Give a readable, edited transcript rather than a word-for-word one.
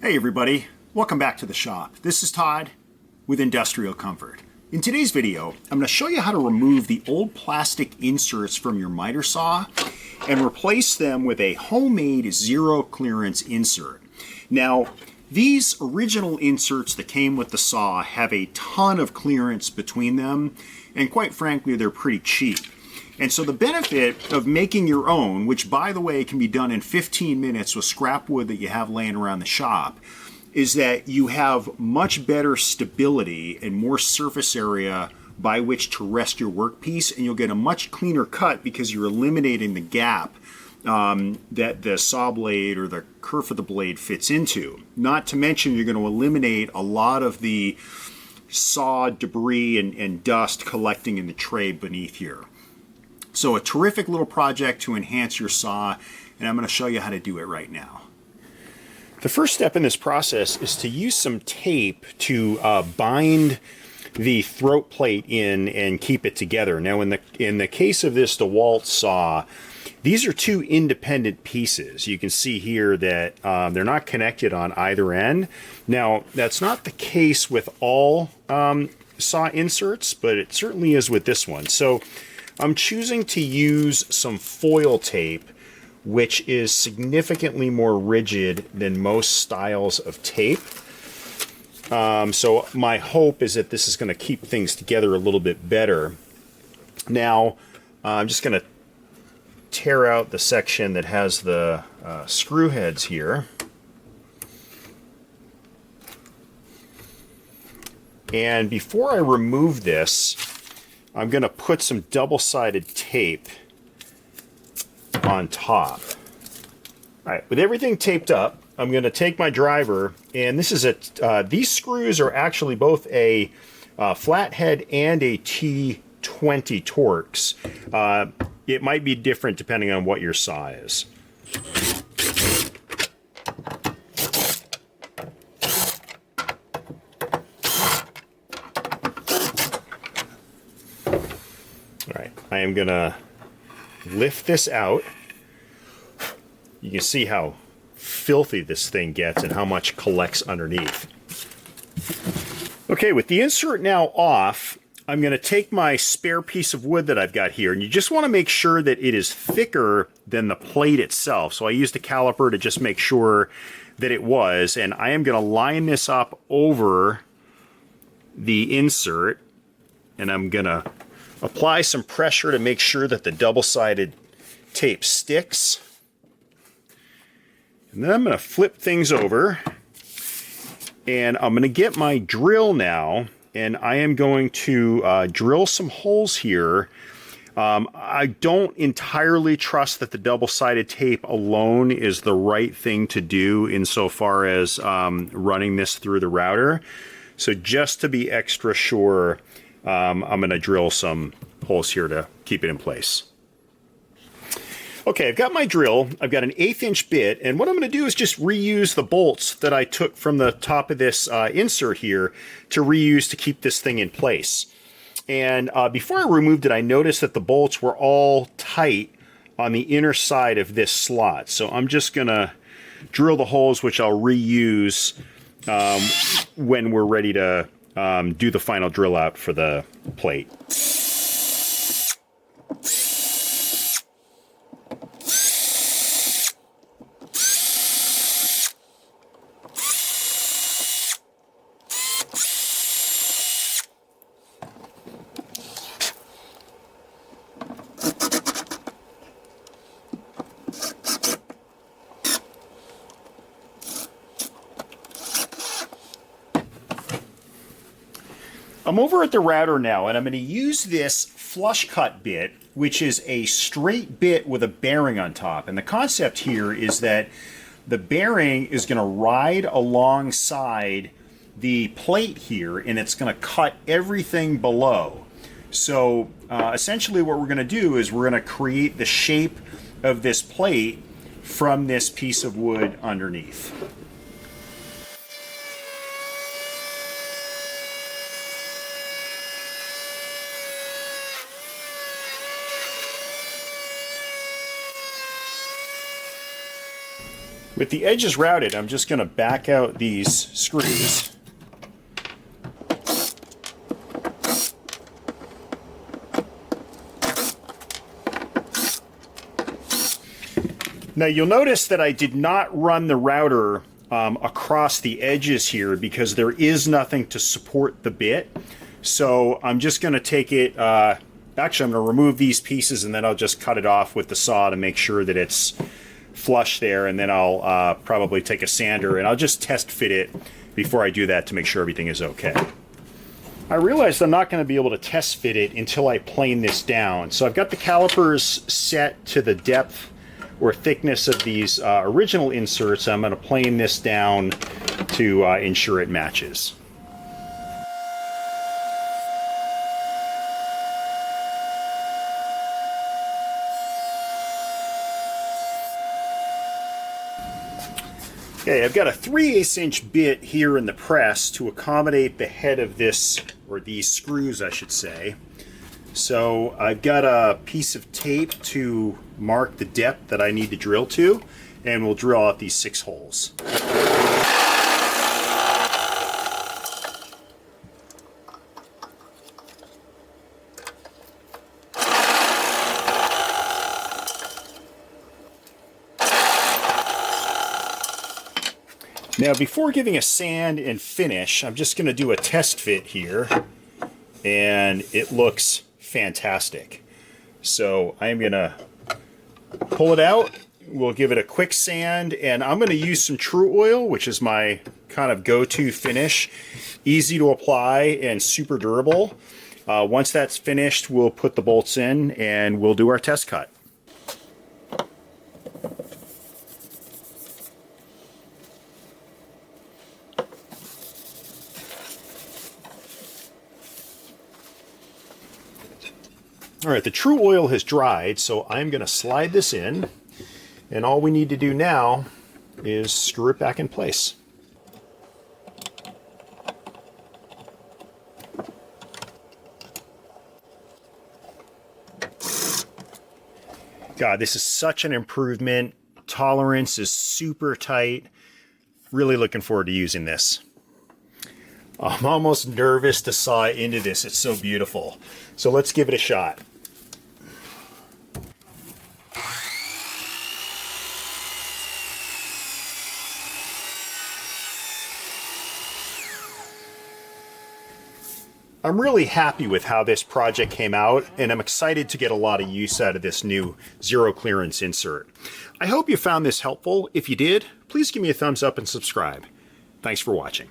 Hey everybody, welcome back to the shop. This is Todd with Industrial Comfort. In today's video, I'm going to show you how to remove the old plastic inserts from your miter saw and replace them with a homemade zero clearance insert. Now, these original inserts that came with the saw have a ton of clearance between them, and quite frankly, they're pretty cheap. And so the benefit of making your own, which by the way can be done in 15 minutes with scrap wood that you have laying around the shop, is that you have much better stability and more surface area by which to rest your workpiece, and you'll get a much cleaner cut because you're eliminating the gap that the saw blade or the kerf of the blade fits into. Not to mention you're going to eliminate a lot of the saw debris and dust collecting in the tray beneath here. So a terrific little project to enhance your saw, and I'm going to show you how to do it right now. The first step in this process is to use some tape to bind the throat plate in and keep it together. Now in the case of this DeWalt saw, these are two independent pieces. You can see here that they're not connected on either end. Now that's not the case with all saw inserts, but it certainly is with this one. So I'm choosing to use some foil tape, which is significantly more rigid than most styles of tape. So my hope is that this is going to keep things together a little bit better. Now, I'm just going to tear out the section that has the screw heads here. And before I remove this, I'm going to put some double-sided tape on top. All right, with everything taped up, I'm going to take my driver, and this is these screws are actually both a flathead and a T20 Torx. It might be different depending on what your saw is. I am going to lift this out. You can see how filthy this thing gets and how much collects underneath. Okay, with the insert now off, I'm going to take my spare piece of wood that I've got here, and you just want to make sure that it is thicker than the plate itself. So I used a caliper to just make sure that it was, and I am going to line this up over the insert, and I'm going to apply some pressure to make sure that the double-sided tape sticks. And then I'm going to flip things over, and I'm going to get my drill now, and I am going to drill some holes here. I don't entirely trust that the double-sided tape alone is the right thing to do insofar as running this through the router. So just to be extra sure, I'm going to drill some holes here to keep it in place. Okay, I've got my drill. I've got an 1/8 inch bit, and what I'm going to do is just reuse the bolts that I took from the top of this insert here to reuse to keep this thing in place. And before I removed it, I noticed that the bolts were all tight on the inner side of this slot. So I'm just going to drill the holes, which I'll reuse when we're ready to do the final drill out for the plate. I'm over at the router now, and I'm going to use this flush cut bit, which is a straight bit with a bearing on top. And the concept here is that the bearing is going to ride alongside the plate here, and it's going to cut everything below. So essentially what we're going to do is we're going to create the shape of this plate from this piece of wood underneath. With the edges routed, I'm just going to back out these screws. Now you'll notice that I did not run the router across the edges here because there is nothing to support the bit. So I'm just going to take it, actually I'm going to remove these pieces and then I'll just cut it off with the saw to make sure that it's flush there, and then I'll probably take a sander and I'll just test fit it before I do that to make sure everything is okay. I realized I'm not going to be able to test fit it until I plane this down. So I've got the calipers set to the depth or thickness of these original inserts. I'm going to plane this down to ensure it matches. Okay, I've got a 3/8 inch bit here in the press to accommodate the head of this, or these screws I should say. So I've got a piece of tape to mark the depth that I need to drill to, and we'll drill out these 6 holes. Now before giving a sand and finish, I'm just going to do a test fit here, and it looks fantastic. So I'm going to pull it out, we'll give it a quick sand, and I'm going to use some True Oil, which is my kind of go-to finish. Easy to apply and super durable. Once that's finished, we'll put the bolts in and we'll do our test cut. All right, the True Oil has dried, so I'm going to slide this in, and all we need to do now is screw it back in place. God, this is such an improvement. Tolerance is super tight. Really looking forward to using this. I'm almost nervous to saw into this. It's so beautiful. So let's give it a shot. I'm really happy with how this project came out, and I'm excited to get a lot of use out of this new zero clearance insert. I hope you found this helpful. If you did, please give me a thumbs up and subscribe. Thanks for watching.